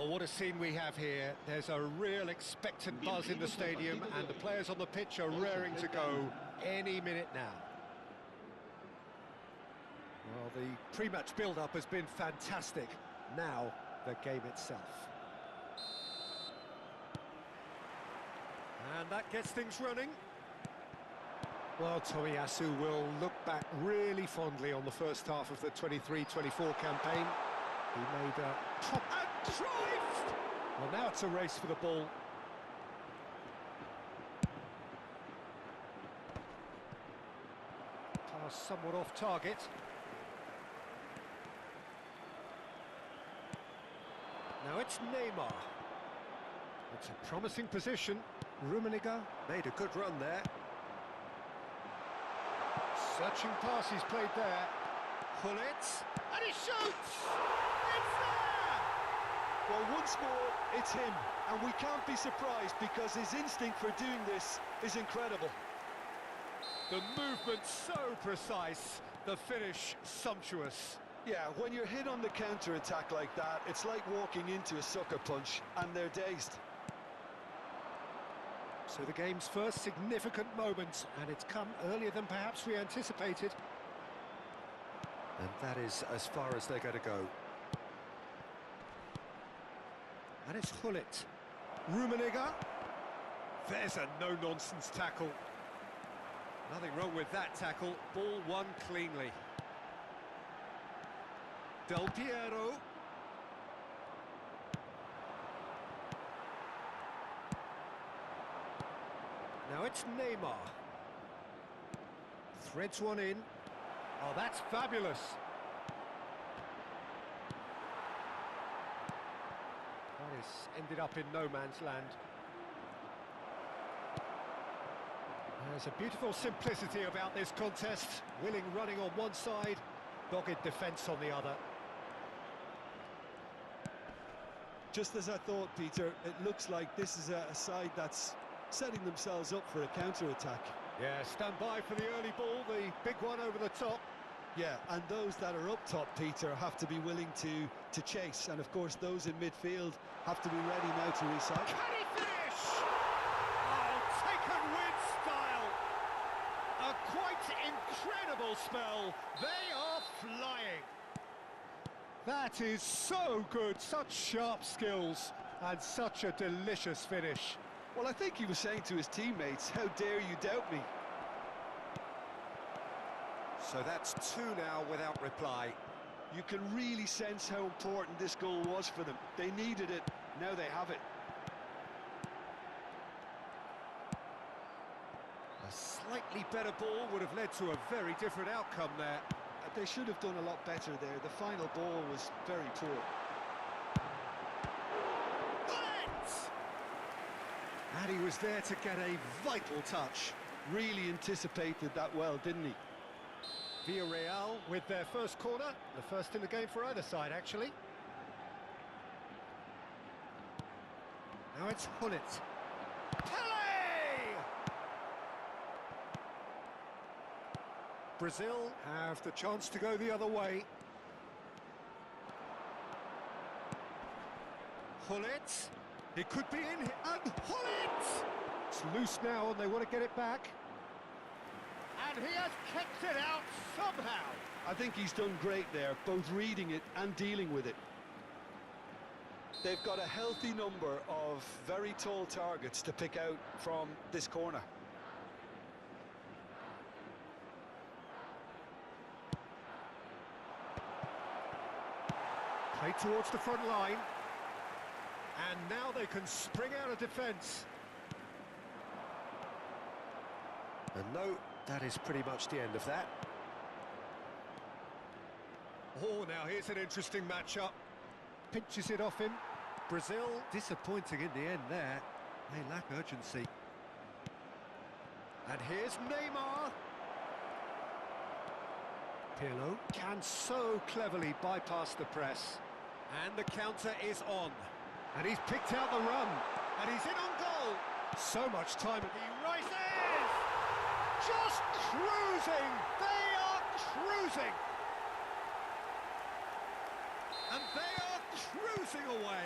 Well, what a scene we have here. There's a real expectant buzz in the stadium, and the players on the pitch are raring to go any minute now. Well, the pre-match build-up has been fantastic. Now, the game itself. And that gets things running. Well, Tomiyasu will look back really fondly on the first half of the 23-24 campaign. He made a top and drive! Well, now it's a race for the ball. Pass somewhat off target. Now it's Neymar. It's a promising position. Rummenigge made a good run there. Searching pass he's played there. Gullit, and he shoots! It's there! Well, once more, it's him, and we can't be surprised because his instinct for doing this is incredible. The movement so precise, the finish sumptuous. Yeah, when you're hit on the counter-attack like that, it's like walking into a sucker punch, and they're dazed. So the game's first significant moment, and it's come earlier than perhaps we anticipated. And that is as far as they're going to go. And it's Gullit. Rummenigge. There's a no-nonsense tackle. Nothing wrong with that tackle. Ball won cleanly. Del Piero. Now it's Neymar. Threads one in. Oh, that's fabulous. That is ended up in no man's land. There's a beautiful simplicity about this contest. Willing running on one side, dogged defence on the other. Just as I thought, Peter, it looks like this is a side that's setting themselves up for a counter-attack. Yeah, stand by for the early ball, the big one over the top. Yeah, and those that are up top, Peter, have to be willing to chase. And, of course, those in midfield have to be ready now to recycle. Can he finish? Oh, taken with style. A quite incredible spell. They are flying. That is so good, such sharp skills, and such a delicious finish. Well, I think he was saying to his teammates, how dare you doubt me? So that's two now without reply. You can really sense how important this goal was for them. They needed it, now they have it. A slightly better ball would have led to a very different outcome there. They should have done a lot better there. The final ball was very poor. And he was there to get a vital touch. Really anticipated that well, didn't he? Villarreal with their first corner, the first in the game for either side, actually. Now it's Gullit. Pele! Brazil have the chance to go the other way. Gullit. It could be in here, and Gullit! It's loose now, and they want to get it back. And he has kicked it out somehow. I think he's done great there, both reading it and dealing with it. They've got a healthy number of very tall targets to pick out from this corner. Played towards the front line. And now they can spring out of defence. And no, that is pretty much the end of that. Oh, now here's an interesting matchup. Pinches it off him. Brazil disappointing in the end there. They lack urgency. And here's Neymar. Pirlo can so cleverly bypass the press. And the counter is on. And he's picked out the run, and he's in on goal. So much time. He rises! Just cruising! They are cruising! And they are cruising away.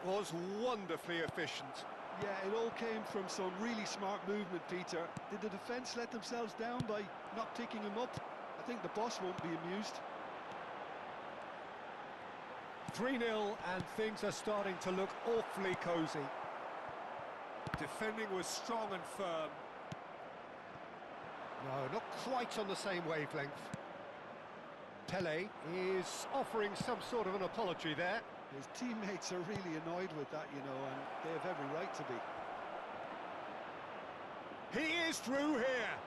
was wonderfully efficient. Yeah, it all came from some really smart movement, Peter. Did the defence let themselves down by not picking him up? I think the boss won't be amused. 3-0 and things are starting to look awfully cosy. Defending was strong and firm. No, not quite on the same wavelength. Pele is offering some sort of an apology there. His teammates are really annoyed with that, you know, and they have every right to be. He is through here.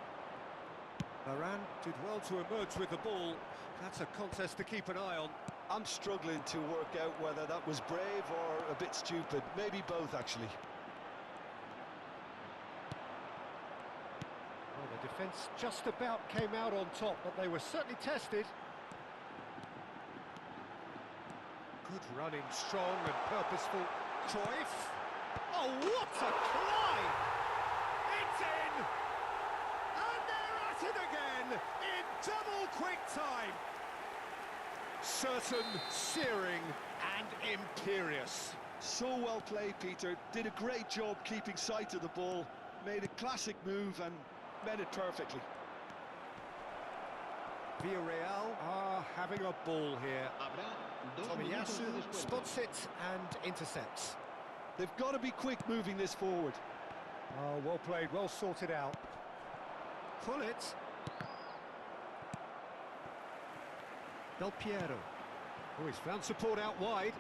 Varane did well to emerge with the ball. That's a contest to keep an eye on. I'm struggling to work out whether that was brave or a bit stupid. Maybe both, actually. Well, the defence just about came out on top, but they were certainly tested. Good running, strong and purposeful. Cruyff. Oh, what a climb! It's in! And they're at it again in double quick time. Certain, searing and imperious. So well played, Peter. Did a great job keeping sight of the ball. Made a classic move and met it perfectly. Villarreal are having a ball here. Tomiyasu spots it and intercepts. They've got to be quick moving this forward. Oh, well played, well sorted out. Pull it. Del Piero. Oh, he's found support out wide.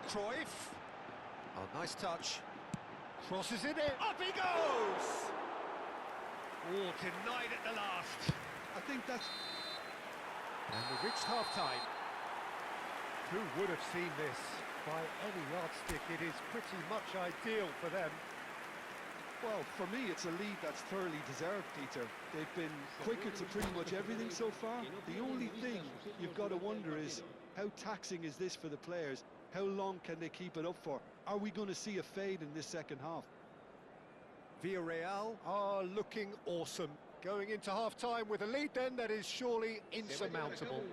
Cruyff. Oh, nice touch. Crosses it in. Up he goes! Oh, denied at the last. I think that's... And we've reached half-time. Who would have seen this? By any yardstick, it is pretty much ideal for them. Well, for me, it's a lead that's thoroughly deserved, Peter. They've been quicker to pretty much everything so far. The only thing you've got to wonder is, how taxing is this for the players? How long can they keep it up for? Are we going to see a fade in this second half? Villarreal are looking awesome. Going into half-time with a lead then that is surely insurmountable.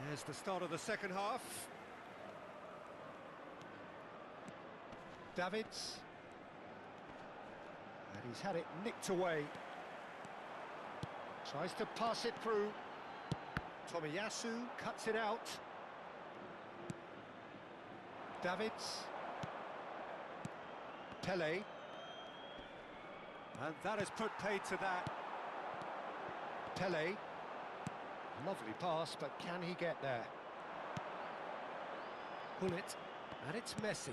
There's the start of the second half. Davids. And he's had it nicked away. Tries to pass it through. Tomiyasu cuts it out. Davids. Pele. And that has put paid to that. Pele. Lovely pass, but can he get there? Pull it. And it's Messi.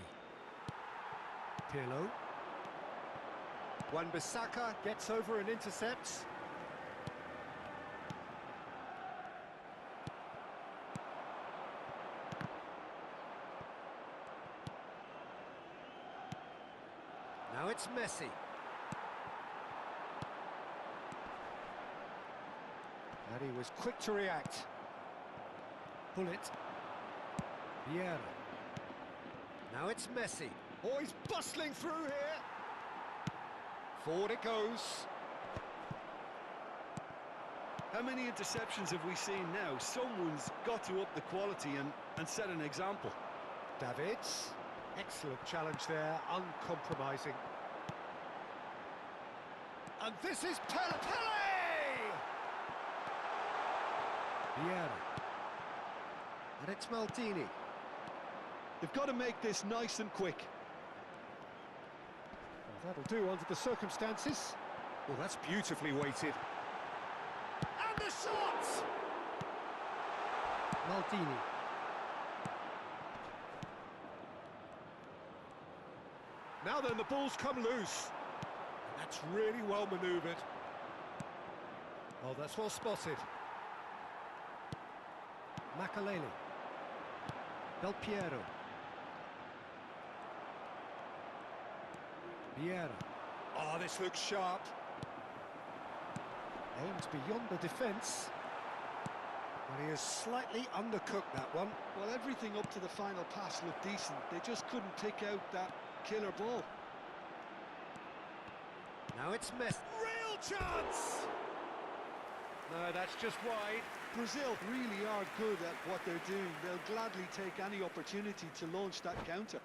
Pirlo. Wan-Bissaka gets over and intercepts. Now it's Messi. And he was quick to react. Pull it. Vieira. Now it's Messi. Oh, he's bustling through here. Forward it goes. How many interceptions have we seen now? Someone's got to up the quality and set an example. Davids. Excellent challenge there, uncompromising. And this is Pele! Vieira. And it's Maldini. They've got to make this nice and quick. Well, that'll do under the circumstances. Well, that's beautifully weighted. And the shot! Maldini. Now then, the ball's come loose. And that's really well manoeuvred. Oh, that's well spotted. Makaleli. Del Piero. Vieira. Oh, this looks sharp. Aims beyond the defence. But he has slightly undercooked that one. Well, everything up to the final pass looked decent. They just couldn't pick out that killer ball. Now it's Messi. Real chance! No, that's just wide. Brazil really are good at what they're doing. They'll gladly take any opportunity to launch that counter.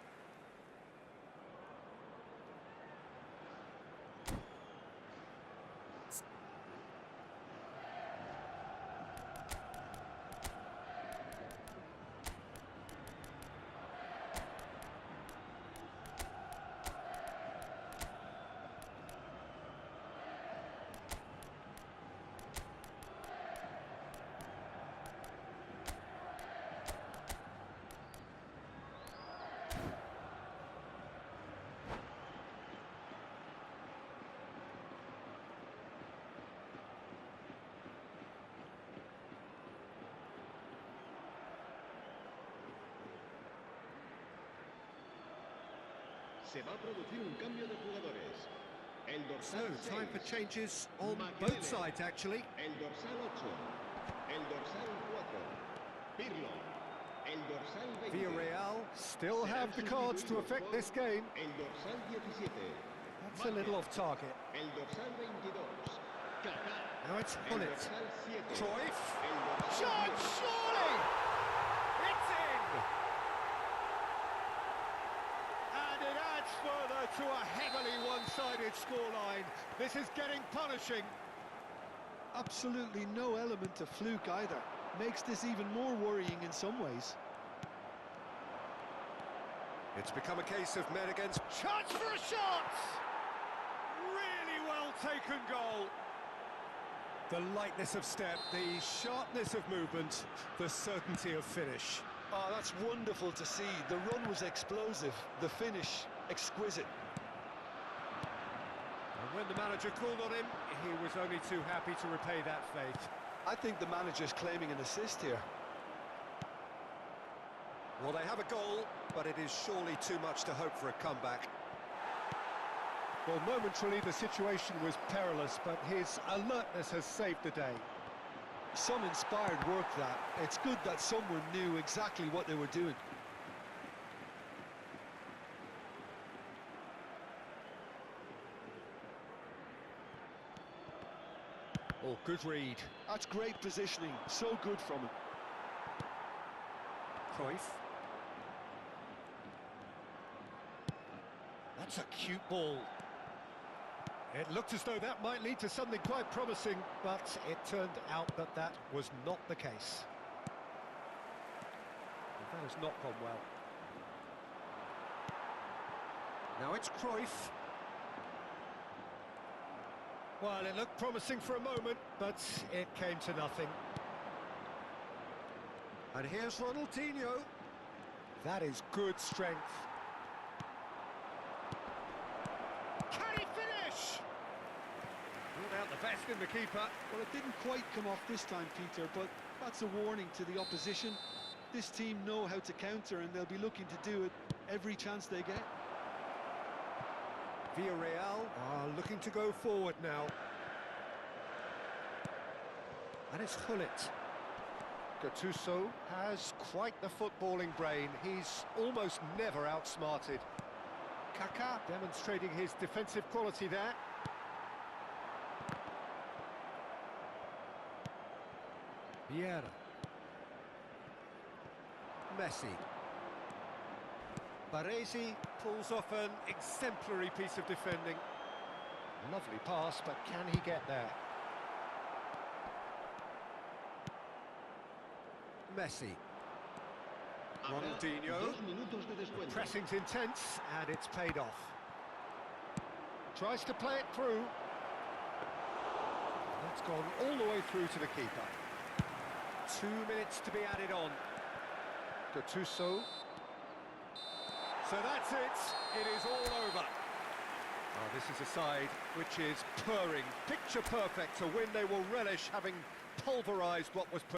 Se va a producir un cambio de jugadores. El So, dorsal time 6, for changes on Makelele. both sides, actually. El dorsal 8. El dorsal 4. Pirlo. El dorsal 20. Villarreal still Serán have the cards to sustituidos affect por this game. El dorsal 17. That's a little off target. El dorsal 22. Kaká. Now it's El Hullet. dorsal 7. Cruyff. El dorsal Shot, 10. surely! It's in! And it adds further to a heavily one-sided scoreline. This is getting punishing. Absolutely no element of fluke either. Makes this even more worrying in some ways. It's become a case of men against... Chance for a shot! Really well taken goal. The lightness of step, the sharpness of movement, the certainty of finish. Oh, that's wonderful to see. The run was explosive, the finish exquisite. And when the manager called on him, he was only too happy to repay that faith. I think the manager's claiming an assist here. Well, they have a goal, but it is surely too much to hope for a comeback. Well, momentarily the situation was perilous, but his alertness has saved the day. Some inspired work that. It's good that someone knew exactly what they were doing. Oh, good read. That's great positioning, so good from him. Cruyff. That's a cute ball. It looked as though that might lead to something quite promising, but it turned out that that was not the case. And that has not gone well. Now it's Cruyff. Well, it looked promising for a moment, but it came to nothing. And here's Ronaldinho. That is good strength. Can he finish? Ruled out the best in the keeper. Well, it didn't quite come off this time, Peter, but that's a warning to the opposition. This team know how to counter, and they'll be looking to do it every chance they get. Villarreal are looking to go forward now. And it's Hullet. Gattuso has quite the footballing brain. He's almost never outsmarted. Kaká demonstrating his defensive quality there. Vieira. Messi. Baresi pulls off an exemplary piece of defending. Lovely pass, but can he get there? Messi. Ronaldinho. Pressing's intense, and it's paid off. Tries to play it through. That's gone all the way through to the keeper. 2 minutes to be added on. Gattuso. So that's it. It is all over. Oh, this is a side which is purring, picture perfect, a win they will relish, having pulverised what was